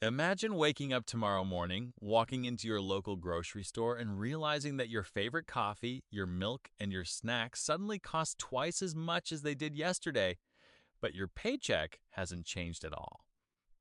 Imagine waking up tomorrow morning, walking into your local grocery store, and realizing that your favorite coffee, your milk, and your snacks suddenly cost twice as much as they did yesterday, but your paycheck hasn't changed at all.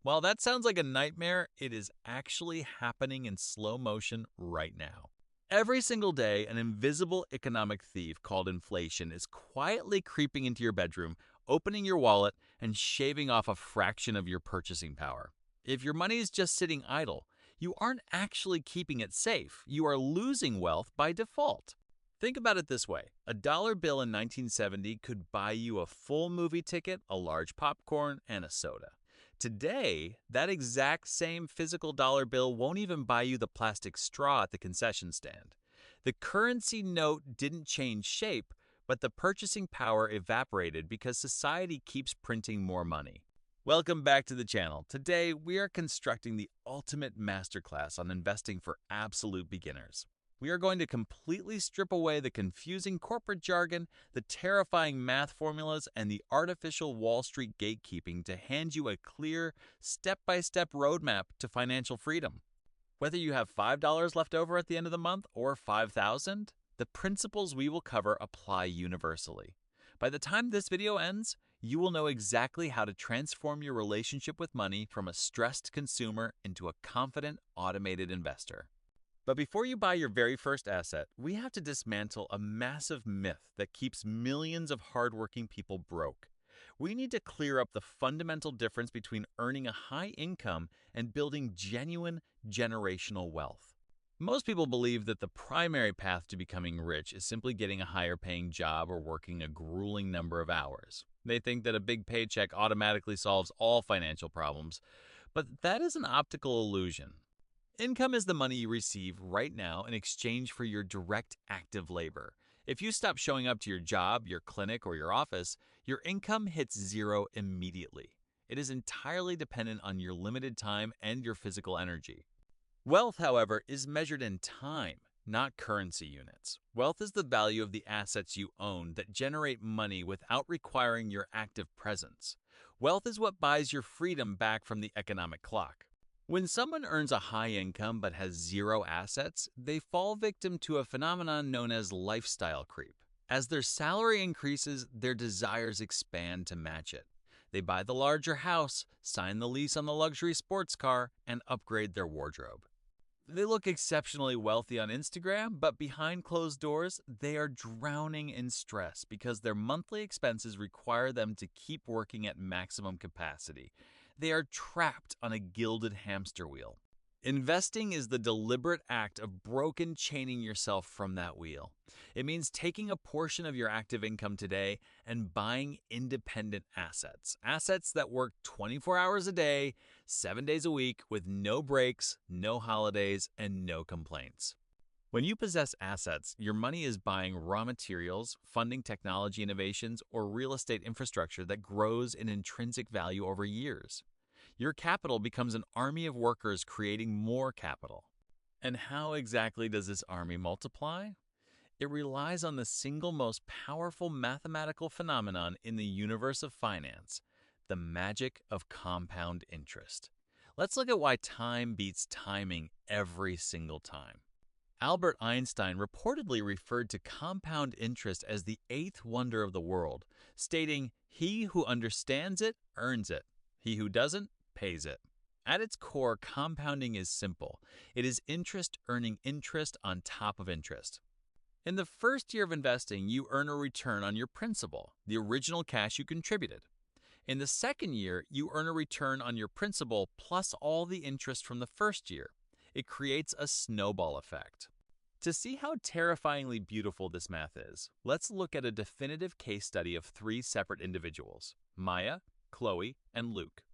While that sounds like a nightmare, it is actually happening in slow motion right now. Every single day, an invisible economic thief called inflation is quietly creeping into your bedroom, opening your wallet, and shaving off a fraction of your purchasing power. If your money is just sitting idle, you aren't actually keeping it safe. You are losing wealth by default. Think about it this way: a dollar bill in 1970 could buy you a full movie ticket, a large popcorn, and a soda. Today, that exact same physical dollar bill won't even buy you the plastic straw at the concession stand. The currency note didn't change shape, but the purchasing power evaporated because society keeps printing more money. Welcome back to the channel. Today, we are constructing the ultimate masterclass on investing for absolute beginners. We are going to completely strip away the confusing corporate jargon, the terrifying math formulas, and the artificial Wall Street gatekeeping to hand you a clear, step-by-step roadmap to financial freedom. Whether you have $5 left over at the end of the month or $5,000, the principles we will cover apply universally. By the time this video ends, you will know exactly how to transform your relationship with money from a stressed consumer into a confident, automated investor. But before you buy your very first asset, we have to dismantle a massive myth that keeps millions of hardworking people broke. We need to clear up the fundamental difference between earning a high income and building genuine generational wealth. Most people believe that the primary path to becoming rich is simply getting a higher paying job or working a grueling number of hours. They think that a big paycheck automatically solves all financial problems, but that is an optical illusion. Income is the money you receive right now in exchange for your direct active labor. If you stop showing up to your job, your clinic, or your office, your income hits zero immediately. It is entirely dependent on your limited time and your physical energy. Wealth, however, is measured in time, not currency units. Wealth is the value of the assets you own that generate money without requiring your active presence. Wealth is what buys your freedom back from the economic clock. When someone earns a high income but has zero assets, they fall victim to a phenomenon known as lifestyle creep. As their salary increases, their desires expand to match it. They buy the larger house, sign the lease on the luxury sports car, and upgrade their wardrobe. They look exceptionally wealthy on Instagram, but behind closed doors, they are drowning in stress because their monthly expenses require them to keep working at maximum capacity. They are trapped on a gilded hamster wheel. Investing is the deliberate act of broken chaining yourself from that wheel. It means taking a portion of your active income today and buying independent assets. Assets that work 24 hours a day, 7 days a week, with no breaks, no holidays, and no complaints. When you possess assets, your money is buying raw materials, funding technology innovations, or real estate infrastructure that grows in intrinsic value over years. Your capital becomes an army of workers creating more capital. And how exactly does this army multiply? It relies on the single most powerful mathematical phenomenon in the universe of finance: the magic of compound interest. Let's look at why time beats timing every single time. Albert Einstein reportedly referred to compound interest as the eighth wonder of the world, stating, "He who understands it earns it. He who doesn't pays it." At its core, compounding is simple. It is interest earning interest on top of interest. In the first year of investing, you earn a return on your principal, the original cash you contributed. In the second year, you earn a return on your principal plus all the interest from the first year. It creates a snowball effect. To see how terrifyingly beautiful this math is, let's look at a definitive case study of three separate individuals: Maya, Chloe, and Luke.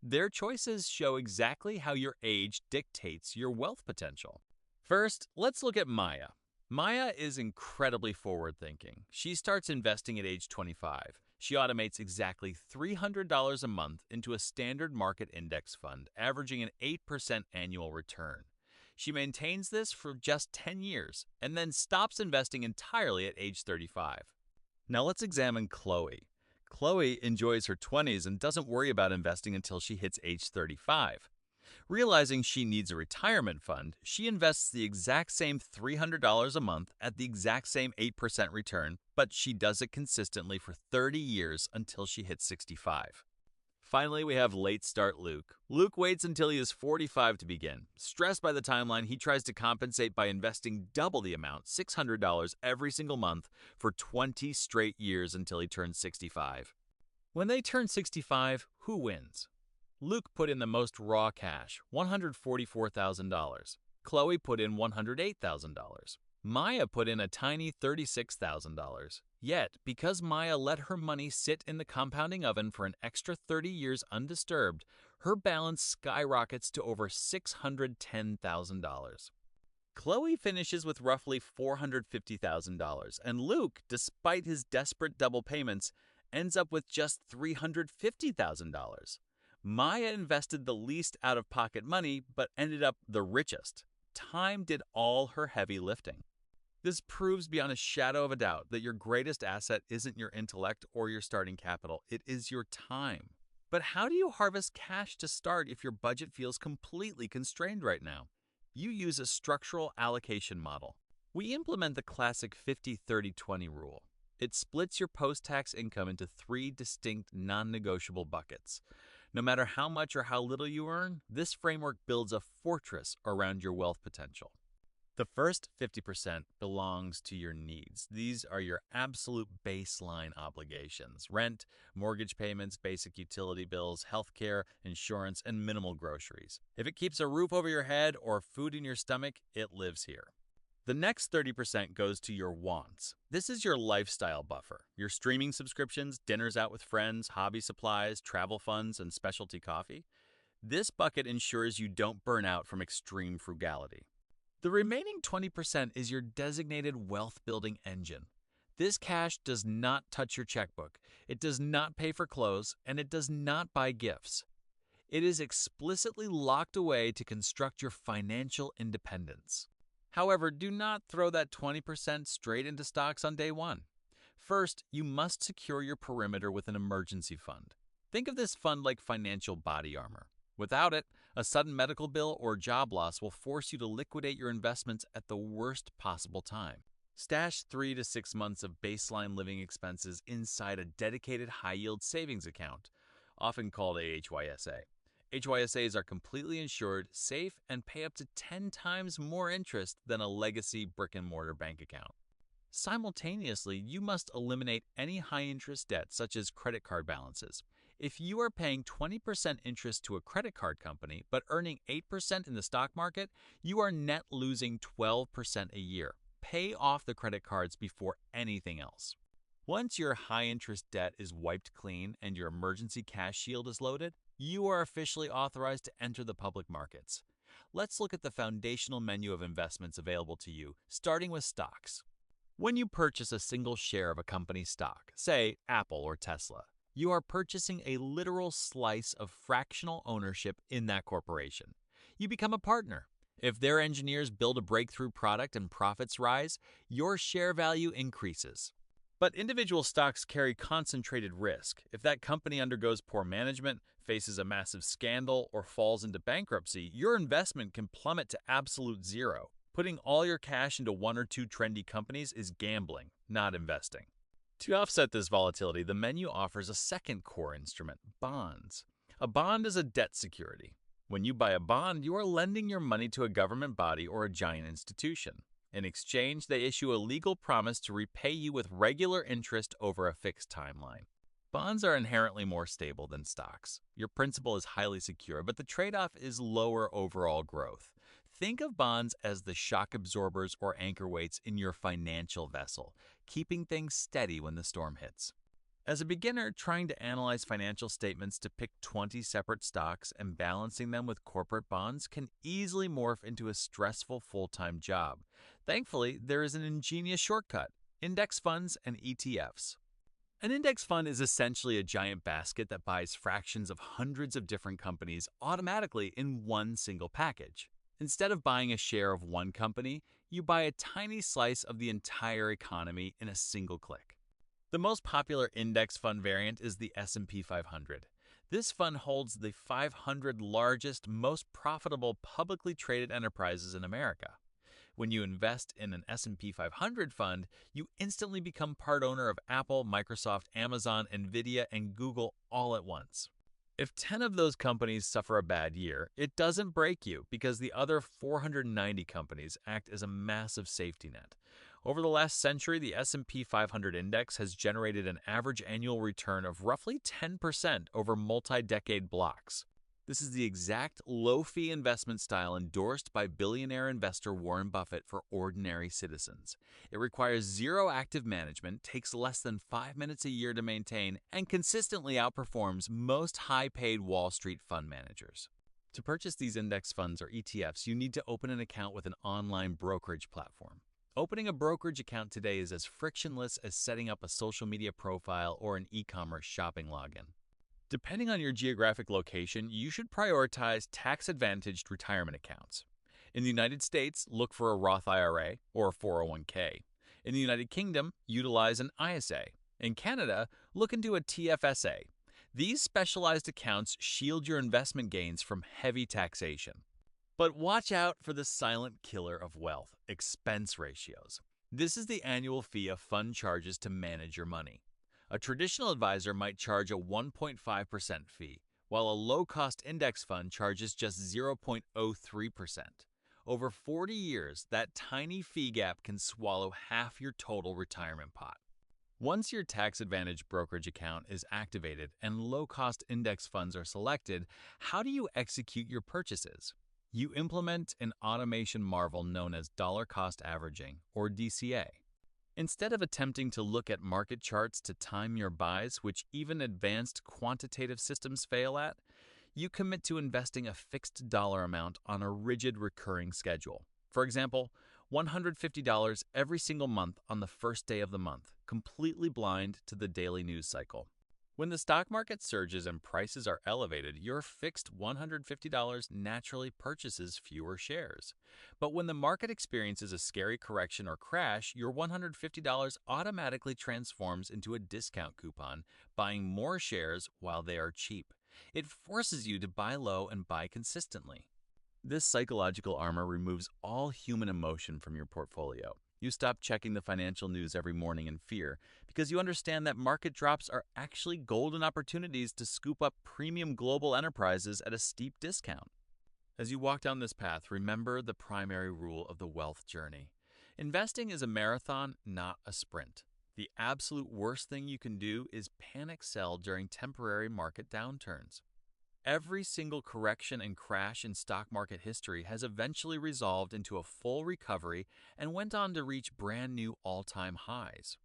Their choices show exactly how your age dictates your wealth potential. First, let's look at Maya. Maya is incredibly forward-thinking. She starts investing at age 25. She automates exactly $300 a month into a standard market index fund, averaging an 8% annual return. She maintains this for just 10 years and then stops investing entirely at age 35. Now let's examine Chloe. Chloe enjoys her 20s and doesn't worry about investing until she hits age 35. Realizing she needs a retirement fund, she invests the exact same $300 a month at the exact same 8% return, but she does it consistently for 30 years until she hits 65. Finally, we have late start Luke. Luke waits until he is 45 to begin. Stressed by the timeline, he tries to compensate by investing double the amount, $600 every single month, for 20 straight years until he turns 65. When they turn 65, who wins? Luke put in the most raw cash, $144,000. Chloe put in $108,000. Maya put in a tiny $36,000. Yet, because Maya let her money sit in the compounding oven for an extra 30 years undisturbed, her balance skyrockets to over $610,000. Chloe finishes with roughly $450,000, and Luke, despite his desperate double payments, ends up with just $350,000. Maya invested the least out-of-pocket money, but ended up the richest. Time did all her heavy lifting. This proves beyond a shadow of a doubt that your greatest asset isn't your intellect or your starting capital, it is your time. But how do you harvest cash to start if your budget feels completely constrained right now? You use a structural allocation model. We implement the classic 50-30-20 rule. It splits your post-tax income into 3 distinct non-negotiable buckets. No matter how much or how little you earn, this framework builds a fortress around your wealth potential. The first 50% belongs to your needs. These are your absolute baseline obligations: rent, mortgage payments, basic utility bills, healthcare, insurance, and minimal groceries. If it keeps a roof over your head or food in your stomach, it lives here. The next 30% goes to your wants. This is your lifestyle buffer: your streaming subscriptions, dinners out with friends, hobby supplies, travel funds, and specialty coffee. This bucket ensures you don't burn out from extreme frugality. The remaining 20% is your designated wealth-building engine. This cash does not touch your checkbook, it does not pay for clothes, and it does not buy gifts. It is explicitly locked away to construct your financial independence. However, do not throw that 20% straight into stocks on day one. First, you must secure your perimeter with an emergency fund. Think of this fund like financial body armor. Without it, a sudden medical bill or job loss will force you to liquidate your investments at the worst possible time. Stash 3 to 6 months of baseline living expenses inside a dedicated high-yield savings account, often called a HYSA. HYSAs are completely insured, safe, and pay up to 10 times more interest than a legacy brick-and-mortar bank account. Simultaneously, you must eliminate any high-interest debt such as credit card balances. If you are paying 20% interest to a credit card company but earning 8% in the stock market, you are net losing 12% a year. Pay off the credit cards before anything else. Once your high-interest debt is wiped clean and your emergency cash shield is loaded, you are officially authorized to enter the public markets. Let's look at the foundational menu of investments available to you, starting with stocks. When you purchase a single share of a company's stock, say Apple or Tesla, you are purchasing a literal slice of fractional ownership in that corporation. You become a partner. If their engineers build a breakthrough product and profits rise, your share value increases. But individual stocks carry concentrated risk. If that company undergoes poor management, faces a massive scandal, or falls into bankruptcy, your investment can plummet to absolute zero. Putting all your cash into 1 or 2 trendy companies is gambling, not investing. To offset this volatility, the menu offers a second core instrument: bonds. A bond is a debt security. When you buy a bond, you are lending your money to a government body or a giant institution. In exchange, they issue a legal promise to repay you with regular interest over a fixed timeline. Bonds are inherently more stable than stocks. Your principal is highly secure, but the trade-off is lower overall growth. Think of bonds as the shock absorbers or anchor weights in your financial vessel, keeping things steady when the storm hits. As a beginner, trying to analyze financial statements to pick 20 separate stocks and balancing them with corporate bonds can easily morph into a stressful full-time job. Thankfully, there is an ingenious shortcut: index funds and ETFs. An index fund is essentially a giant basket that buys fractions of hundreds of different companies automatically in one single package. Instead of buying a share of one company, you buy a tiny slice of the entire economy in a single click. The most popular index fund variant is the S&P 500. This fund holds the 500 largest, most profitable publicly traded enterprises in America. When you invest in an S&P 500 fund, you instantly become part owner of Apple, Microsoft, Amazon, Nvidia, and Google all at once. If 10 of those companies suffer a bad year, it doesn't break you because the other 490 companies act as a massive safety net. Over the last century, the S&P 500 index has generated an average annual return of roughly 10% over multi-decade blocks. This is the exact low-fee investment style endorsed by billionaire investor Warren Buffett for ordinary citizens. It requires zero active management, takes less than 5 minutes a year to maintain, and consistently outperforms most high-paid Wall Street fund managers. To purchase these index funds or ETFs, you need to open an account with an online brokerage platform. Opening a brokerage account today is as frictionless as setting up a social media profile or an e-commerce shopping login. Depending on your geographic location, you should prioritize tax-advantaged retirement accounts. In the United States, look for a Roth IRA or a 401k. In the United Kingdom, utilize an ISA. In Canada, look into a TFSA. These specialized accounts shield your investment gains from heavy taxation. But watch out for the silent killer of wealth, expense ratios. This is the annual fee a fund charges to manage your money. A traditional advisor might charge a 1.5% fee, while a low-cost index fund charges just 0.03%. Over 40 years, that tiny fee gap can swallow half your total retirement pot. Once your tax-advantaged brokerage account is activated and low-cost index funds are selected, how do you execute your purchases? You implement an automation marvel known as dollar cost averaging, or DCA. Instead of attempting to look at market charts to time your buys, which even advanced quantitative systems fail at, you commit to investing a fixed dollar amount on a rigid recurring schedule. For example, $150 every single month on the first day of the month, completely blind to the daily news cycle. When the stock market surges and prices are elevated, your fixed $150 naturally purchases fewer shares. But when the market experiences a scary correction or crash, your $150 automatically transforms into a discount coupon, buying more shares while they are cheap. It forces you to buy low and buy consistently. This psychological armor removes all human emotion from your portfolio. You stop checking the financial news every morning in fear because you understand that market drops are actually golden opportunities to scoop up premium global enterprises at a steep discount. As you walk down this path, remember the primary rule of the wealth journey. Investing is a marathon, not a sprint. The absolute worst thing you can do is panic sell during temporary market downturns. Every single correction and crash in stock market history has eventually resolved into a full recovery and went on to reach brand new all-time highs.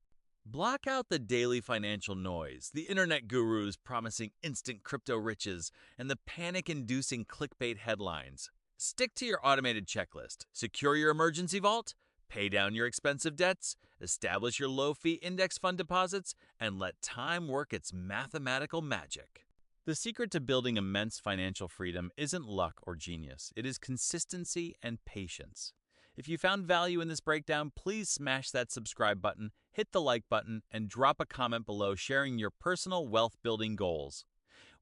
Block out the daily financial noise, the internet gurus promising instant crypto riches, and the panic-inducing clickbait headlines. Stick to your automated checklist, secure your emergency vault, pay down your expensive debts, establish your low-fee index fund deposits, and let time work its mathematical magic. The secret to building immense financial freedom isn't luck or genius. It is consistency and patience. If you found value in this breakdown, please smash that subscribe button, hit the like button, and drop a comment below sharing your personal wealth building goals.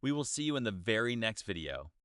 We will see you in the very next video.